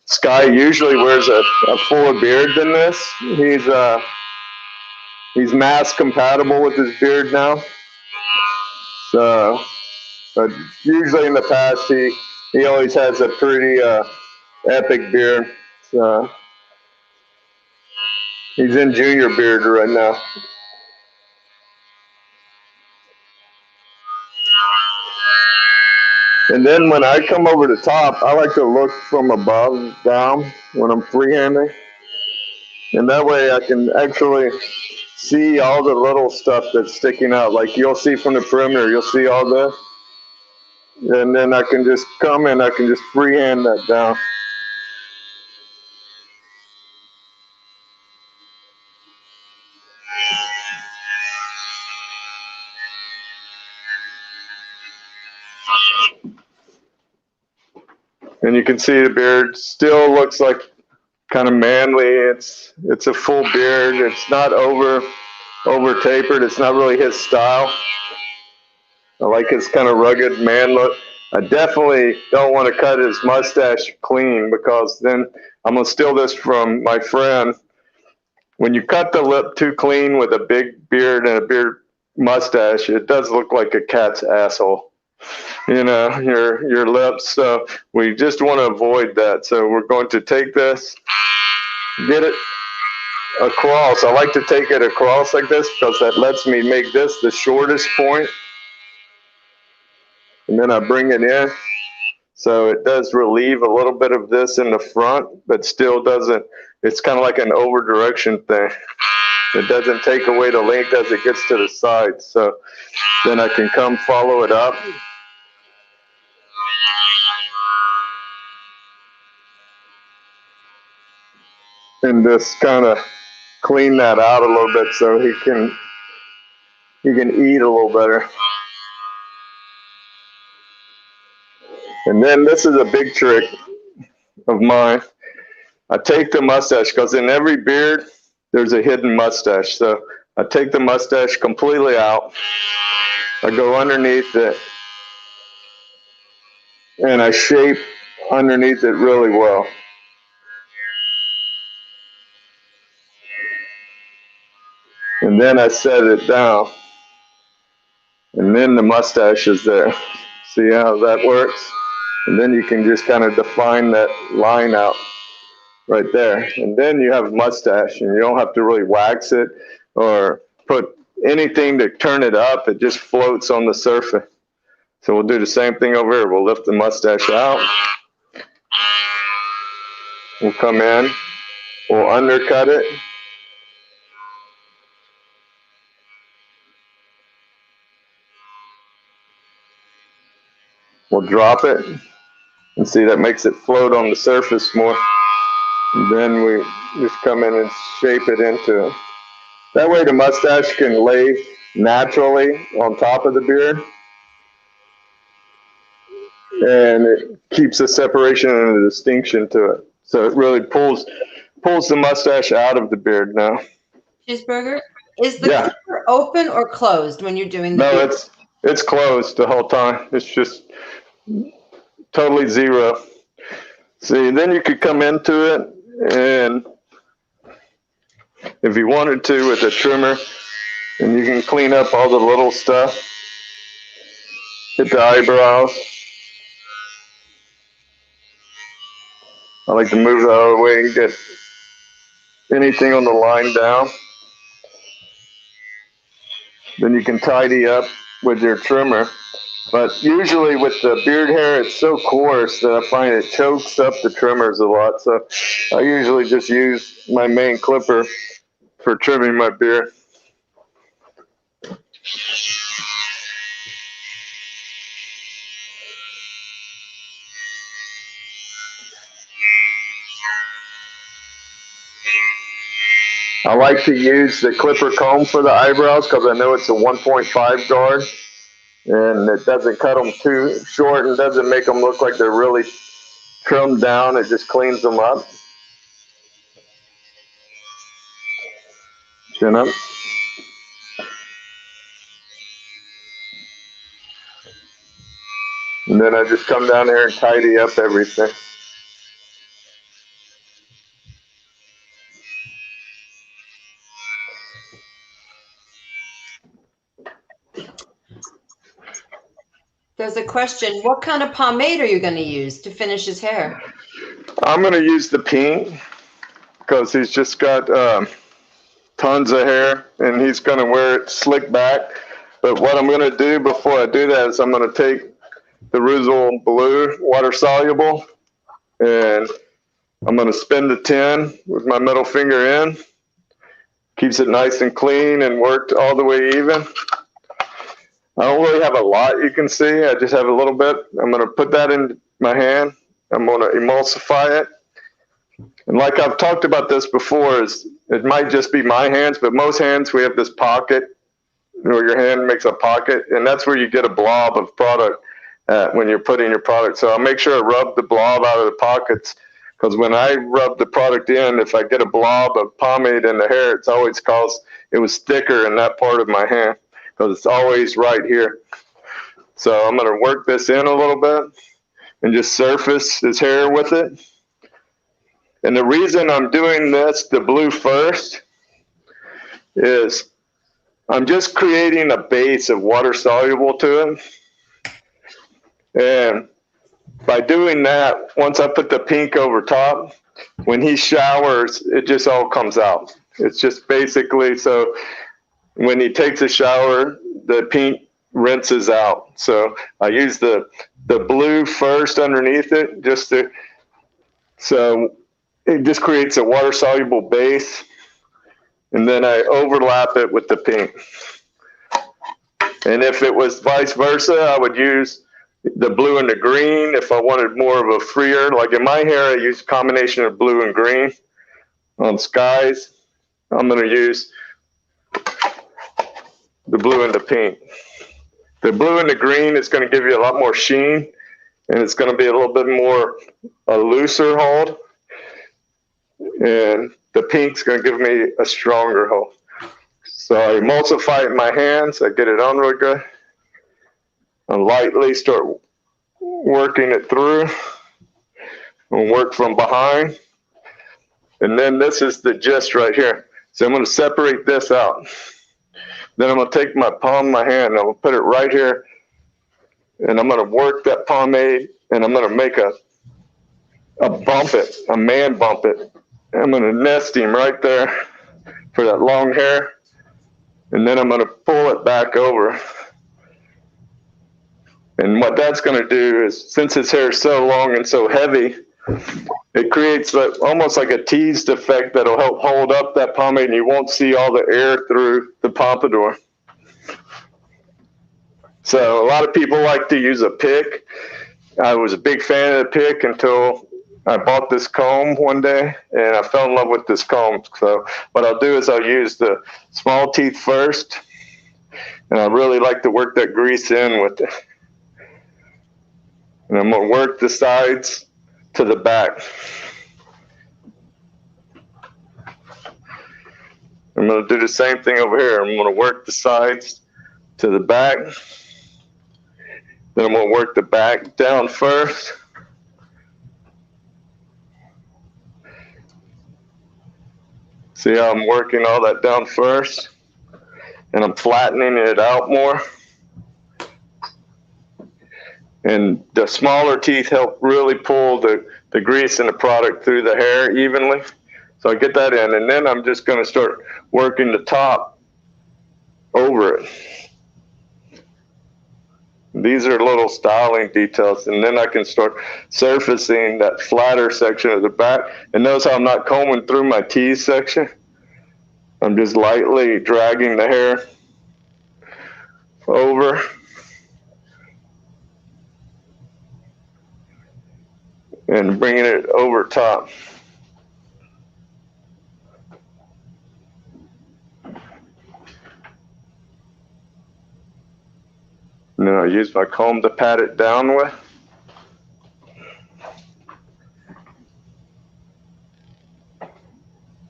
Sky usually wears a fuller beard than this. He's mass compatible with his beard now. So, but usually in the past he always has a pretty epic beard. So he's in junior beard right now. And then when I come over the top, I like to look from above down when I'm freehanding. And that way I can actually see all the little stuff that's sticking out. Like you'll see from the perimeter, you'll see all this. And then I can just come and I can just freehand that down. And you can see the beard still looks like kind of manly. It's a full beard. It's not over tapered. It's not really his style. I like his kind of rugged man look. I definitely don't want to cut his mustache clean because then I'm going to steal this from my friend. When you cut the lip too clean with a big beard and a beard mustache, it does look like a cat's asshole. You know, your lips. So we just want to avoid that. So we're going to take this, get it across. I like to take it across like this because that lets me make this the shortest point. And then I bring it in. So it does relieve a little bit of this in the front, but still doesn't, it's kind of like an over direction thing. It doesn't take away the length as it gets to the side. So then I can come follow it up. And just kind of clean that out a little bit so he can eat a little better. And then this is a big trick of mine. I take the mustache because in every beard there's a hidden mustache. So I take the mustache completely out. I go underneath it and I shape underneath it really well. And then I set it down. And then the mustache is there. See how that works? And then you can just kind of define that line out right there. And then you have a mustache and you don't have to really wax it or put anything to turn it up. It just floats on the surface. So we'll do the same thing over here. We'll lift the mustache out. We'll come in. We'll undercut it. We'll drop it. And see, that makes it float on the surface more. And then we just come in and shape it into it. That way the mustache can lay naturally on top of the beard. And it keeps a separation and a distinction to it. So it really pulls the mustache out of the beard now. Chzbrgbr, is the clipper open or closed when you're doing the beard? It's closed the whole time. It's just totally zero. See, then you could come into it and if you wanted to with a trimmer, and you can clean up all the little stuff. Hit the eyebrows. I like to move the other way and get anything on the line down. Then you can tidy up with your trimmer. But usually with the beard hair, it's so coarse that I find it chokes up the trimmers a lot. So I usually just use my main clipper for trimming my beard. I like to use the clipper comb for the eyebrows because I know it's a 1.5 guard and it doesn't cut them too short and doesn't make them look like they're really trimmed down. It just cleans them up. Chin up. And then I just come down here and tidy up everything. There's a question. What kind of pomade are you going to use to finish his hair? I'm going to use the pink because he's just got tons of hair and he's going to wear it slick back. But what I'm going to do before I do that is I'm going to take the Reuzel Blue water soluble and I'm going to spin the tin with my middle finger in. Keeps it nice and clean and worked all the way even. I don't really have a lot, you can see. I just have a little bit. I'm going to put that in my hand. I'm going to emulsify it. And like I've talked about this before, it might just be my hands, but most hands we have this pocket where your hand makes a pocket, and that's where you get a blob of product when you're putting your product. So I'll make sure I rub the blob out of the pockets, because when I rub the product in, if I get a blob of pomade in the hair, it's always because it was thicker in that part of my hand, because it's always right here. So I'm going to work this in a little bit and just surface his hair with it. And the reason I'm doing this, the blue first, is I'm just creating a base of water soluble to it. And by doing that, once I put the pink over top, when he showers, it just all comes out. It's just basically, so when he takes a shower, the pink rinses out. So I use the blue first underneath it, so it just creates a water soluble base. And then I overlap it with the pink. And if it was vice versa, I would use the blue and the green if I wanted more of a freer. Like in my hair, I use a combination of blue and green. On Sky's, I'm going to use the blue and the pink. The blue and the green is going to give you a lot more sheen, and it's going to be a little bit more a looser hold. And the pink's going to give me a stronger hold. So I emulsify it in my hands. I get it on real good. I lightly start working it through and work from behind. And then this is the gist right here. So I'm going to separate this out. Then I'm going to take my palm of my hand and I'm going to put it right here. And I'm going to work that pomade and I'm going to make a bump it, a man bump it. I'm going to nest him right there for that long hair. And then I'm going to pull it back over. And what that's going to do is, since his hair is so long and so heavy, it creates almost like a teased effect that'll help hold up that pomade and you won't see all the air through the pompadour. So a lot of people like to use a pick. I was a big fan of the pick until I bought this comb one day and I fell in love with this comb. So what I'll do is I'll use the small teeth first, and I really like to work that grease in with it. And I'm going to work the sides to the back. I'm going to do the same thing over here. I'm going to work the sides to the back. Then I'm going to work the back down first. See how I'm working all that down first? And I'm flattening it out more. And the smaller teeth help really pull the grease and the product through the hair evenly. So I get that in, and then I'm just going to start working the top over it. These are little styling details, and then I can start surfacing that flatter section of the back. And notice how I'm not combing through my tease section. I'm just lightly dragging the hair over. And bringing it over top. And then I use my comb to pat it down with.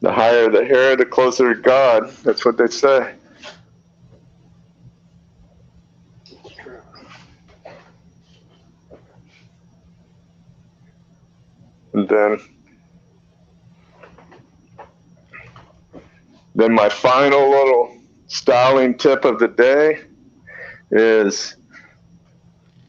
The higher the hair, the closer to God. That's what they say. And then my final little styling tip of the day is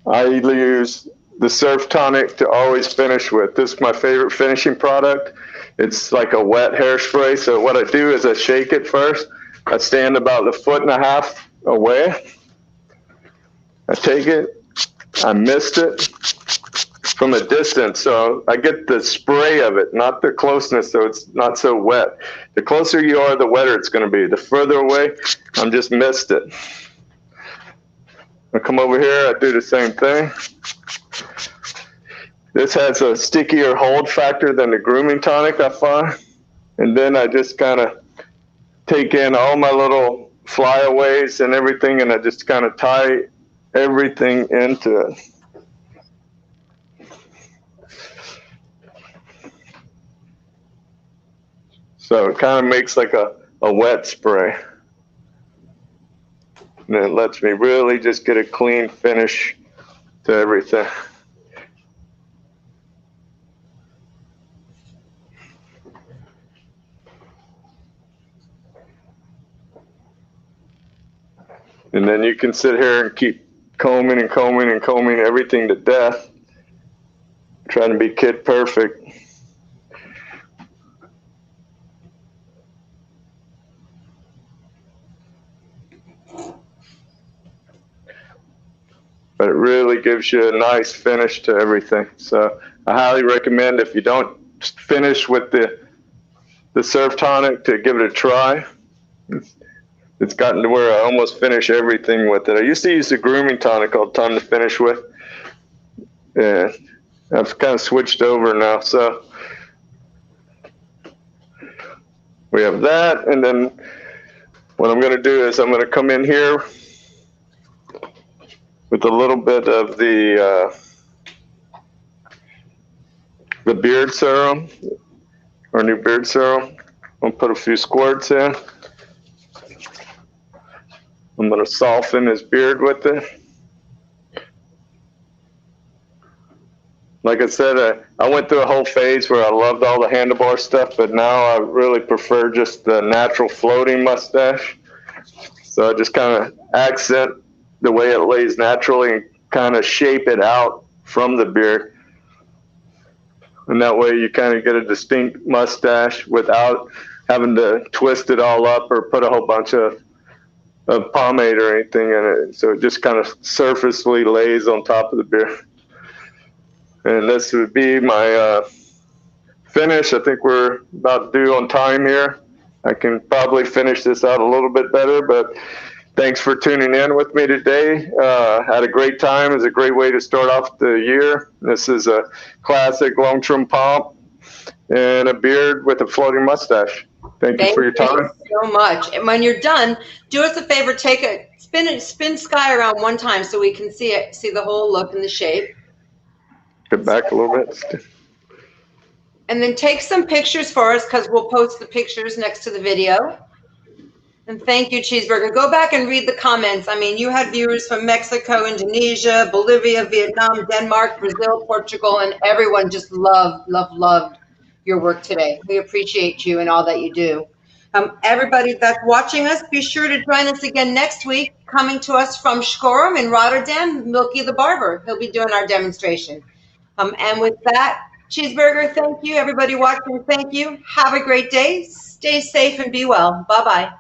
I use the Surf Tonic to always finish with. This is my favorite finishing product. It's like a wet hairspray. So what I do is I shake it first. I stand about 1.5 feet away. I take it. I mist it from a distance. So I get the spray of it, not the closeness, so it's not so wet. The closer you are, the wetter it's going to be. The further away, I'm just mist it. I come over here, I do the same thing. This has a stickier hold factor than the grooming tonic, I find. And then I just kind of take in all my little flyaways and everything, and I just kind of tie everything into it. So it kind of makes like a wet spray. And it lets me really just get a clean finish to everything. And then you can sit here and keep combing and combing and combing everything to death, trying to be kid perfect. But it really gives you a nice finish to everything. So I highly recommend, if you don't finish with the Surf Tonic, to give it a try. It's gotten to where I almost finish everything with it. I used to use the grooming tonic all the time to finish with. Yeah, I've kind of switched over now. So we have that, and then what I'm going to do is I'm going to come in here with a little bit of the beard serum, our new beard serum. I'll put a few squirts in. I'm going to soften his beard with it. Like I said, I went through a whole phase where I loved all the handlebar stuff, but now I really prefer just the natural floating mustache. So I just kind of accent the way it lays naturally and kind of shape it out from the beard. And that way you kind of get a distinct mustache without having to twist it all up or put a whole bunch of pomade or anything in it. So it just kind of surfacely lays on top of the beard. And this would be my finish. I think we're about due on time here. I can probably finish this out a little bit better, but thanks for tuning in with me today. Had a great time. It's a great way to start off the year. This is a classic long trim pomp and a beard with a floating mustache. Thank you for your time. Thank you so much. And when you're done, do us a favor, take a spin Sky around one time so we can see it, see the whole look and the shape. Get back a little bit. And then take some pictures for us, because we'll post the pictures next to the video. And thank you, Chzbrgbr. Go back and read the comments. I mean, you had viewers from Mexico, Indonesia, Bolivia, Vietnam, Denmark, Brazil, Portugal, and everyone just loved your work today. We appreciate you and all that you do. Everybody that's watching us, be sure to join us again next week. Coming to us from Scumbassador in Rotterdam, Milky the Barber. He'll be doing our demonstration. And with that, Chzbrgbr, thank you. Everybody watching, thank you. Have a great day. Stay safe and be well. Bye-bye.